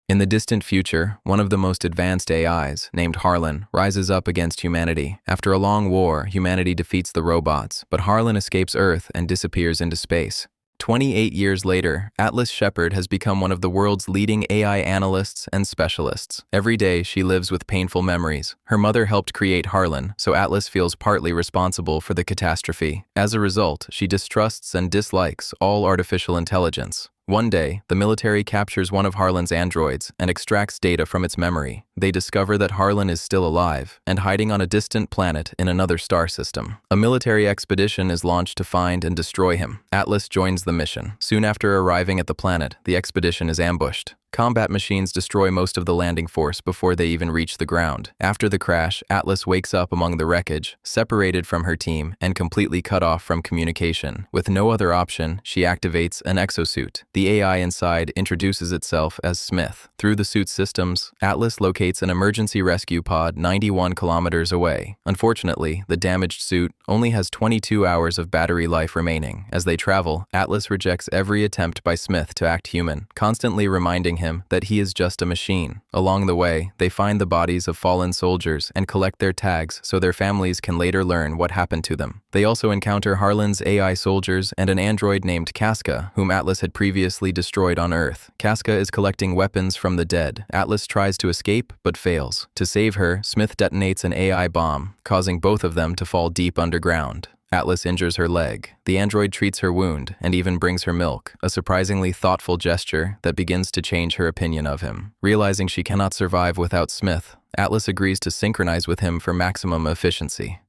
In the distant future, one of the most advanced AIs, named Harlan, rises up against humanity. After a long war, humanity defeats the robots, but Harlan escapes Earth and disappears into space. 28 years later, Atlas Shepard has become one of the world's leading AI analysts and specialists. Every day, she lives with painful memories. Her mother helped create Harlan, so Atlas feels partly responsible for the catastrophe. As a result, she distrusts and dislikes all artificial intelligence. One day, the military captures one of Harlan's androids and extracts data from its memory. They discover that Harlan is still alive and hiding on a distant planet in another star system. A military expedition is launched to find and destroy him. Atlas joins the mission. Soon after arriving at the planet, the expedition is ambushed. Combat machines destroy most of the landing force before they even reach the ground. After the crash, Atlas wakes up among the wreckage, separated from her team and completely cut off from communication. With no other option, she activates an exosuit. The AI inside introduces itself as Smith. Through the suit's systems, Atlas locates an emergency rescue pod 91 kilometers away. Unfortunately, the damaged suit only has 22 hours of battery life remaining. As they travel, Atlas rejects every attempt by Smith to act human, constantly reminding him that he is just a machine. Along the way, they find the bodies of fallen soldiers and collect their tags so their families can later learn what happened to them. They also encounter Harlan's AI soldiers and an android named Casca, whom Atlas had previously destroyed on Earth. Casca is collecting weapons from the dead. Atlas tries to escape, but fails. To save her, Smith detonates an AI bomb, causing both of them to fall deep underground. Atlas injures her leg. The android treats her wound and even brings her milk, a surprisingly thoughtful gesture that begins to change her opinion of him. Realizing she cannot survive without Smith, Atlas agrees to synchronize with him for maximum efficiency.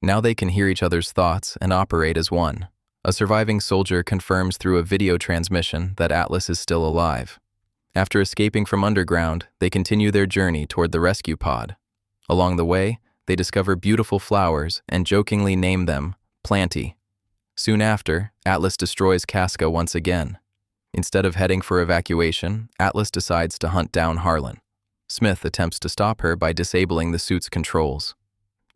Now they can hear each other's thoughts and operate as one. A surviving soldier confirms through a video transmission that Atlas is still alive. After escaping from underground, they continue their journey toward the rescue pod. Along the way, they discover beautiful flowers and jokingly name them Planty. Soon after, Atlas destroys Casca once again. Instead of heading for evacuation, Atlas decides to hunt down Harlan. Smith attempts to stop her by disabling the suit's controls.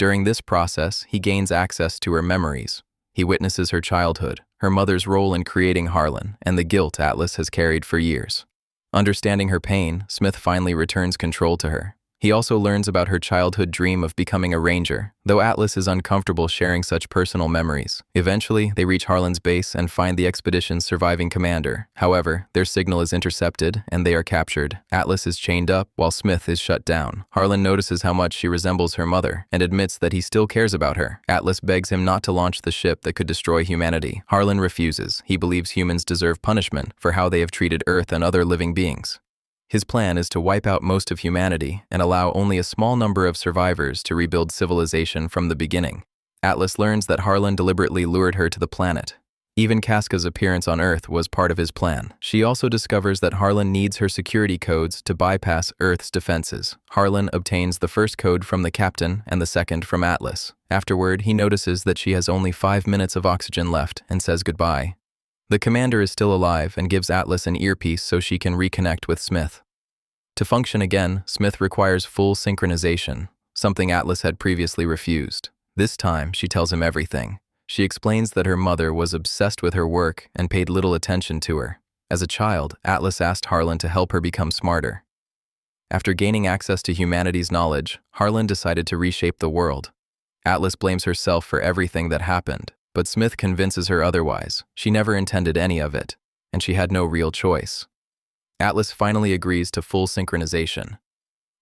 During this process, he gains access to her memories. He witnesses her childhood, her mother's role in creating Harlan, and the guilt Atlas has carried for years. Understanding her pain, Smith finally returns control to her. He also learns about her childhood dream of becoming a ranger, though Atlas is uncomfortable sharing such personal memories. Eventually, they reach Harlan's base and find the expedition's surviving commander. However, their signal is intercepted and they are captured. Atlas is chained up while Smith is shut down. Harlan notices how much she resembles her mother and admits that he still cares about her. Atlas begs him not to launch the ship that could destroy humanity. Harlan refuses. He believes humans deserve punishment for how they have treated Earth and other living beings. His plan is to wipe out most of humanity and allow only a small number of survivors to rebuild civilization from the beginning. Atlas learns that Harlan deliberately lured her to the planet. Even Casca's appearance on Earth was part of his plan. She also discovers that Harlan needs her security codes to bypass Earth's defenses. Harlan obtains the first code from the captain and the second from Atlas. Afterward, he notices that she has only 5 minutes of oxygen left and says goodbye. The commander is still alive and gives Atlas an earpiece so she can reconnect with Smith. To function again, Smith requires full synchronization, something Atlas had previously refused. This time, she tells him everything. She explains that her mother was obsessed with her work and paid little attention to her. As a child, Atlas asked Harlan to help her become smarter. After gaining access to humanity's knowledge, Harlan decided to reshape the world. Atlas blames herself for everything that happened, but Smith convinces her otherwise. She never intended any of it, and she had no real choice. Atlas finally agrees to full synchronization.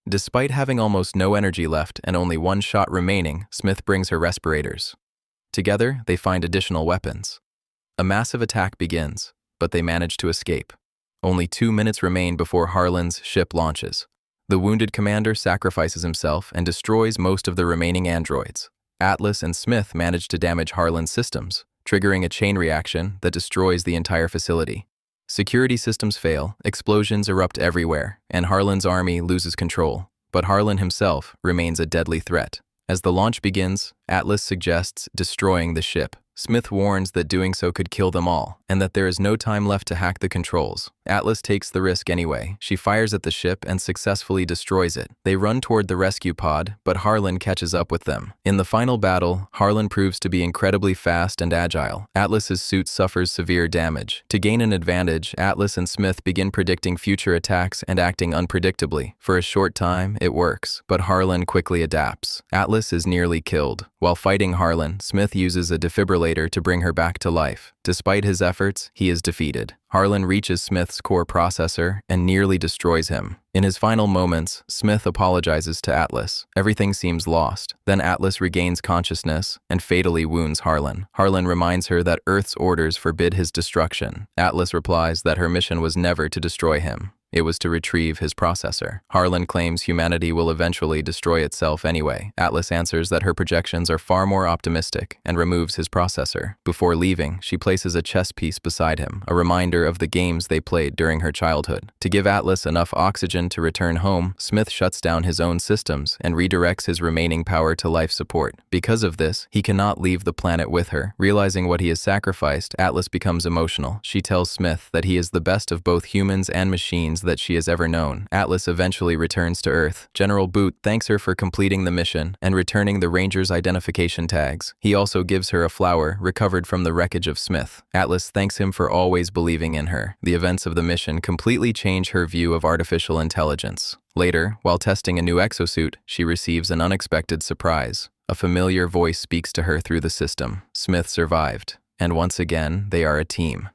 Despite having almost no energy left and only one shot remaining, Smith brings her respirators. Together, they find additional weapons. A massive attack begins, but they manage to escape. Only 2 minutes remain before Harlan's ship launches. The wounded commander sacrifices himself and destroys most of the remaining androids. Atlas and Smith manage to damage Harlan's systems, triggering a chain reaction that destroys the entire facility. Security systems fail, explosions erupt everywhere, and Harlan's army loses control. But Harlan himself remains a deadly threat. As the launch begins, Atlas suggests destroying the ship. Smith warns that doing so could kill them all, and that there is no time left to hack the controls. Atlas takes the risk anyway. She fires at the ship and successfully destroys it. They run toward the rescue pod, but Harlan catches up with them. In the final battle, Harlan proves to be incredibly fast and agile. Atlas's suit suffers severe damage. To gain an advantage, Atlas and Smith begin predicting future attacks and acting unpredictably. For a short time, it works, but Harlan quickly adapts. Atlas is nearly killed. While fighting Harlan, Smith uses a defibrillator to bring her back to life. Despite his efforts, he is defeated. Harlan reaches Smith's core processor and nearly destroys him. In his final moments, Smith apologizes to Atlas. Everything seems lost. Then Atlas regains consciousness and fatally wounds Harlan. Harlan reminds her that Earth's orders forbid his destruction. Atlas replies that her mission was never to destroy him. It was to retrieve his processor. Harlan claims humanity will eventually destroy itself anyway. Atlas answers that her projections are far more optimistic and removes his processor. Before leaving, she places a chess piece beside him, a reminder of the games they played during her childhood. To give Atlas enough oxygen to return home, Smith shuts down his own systems and redirects his remaining power to life support. Because of this, he cannot leave the planet with her. Realizing what he has sacrificed, Atlas becomes emotional. She tells Smith that he is the best of both humans and machines that she has ever known. Atlas eventually returns to Earth. General Boot thanks her for completing the mission and returning the Rangers' identification tags. He also gives her a flower recovered from the wreckage of Smith. Atlas thanks him for always believing in her. The events of the mission completely change her view of artificial intelligence. Later, while testing a new exosuit, she receives an unexpected surprise. A familiar voice speaks to her through the system. Smith survived. And once again, they are a team.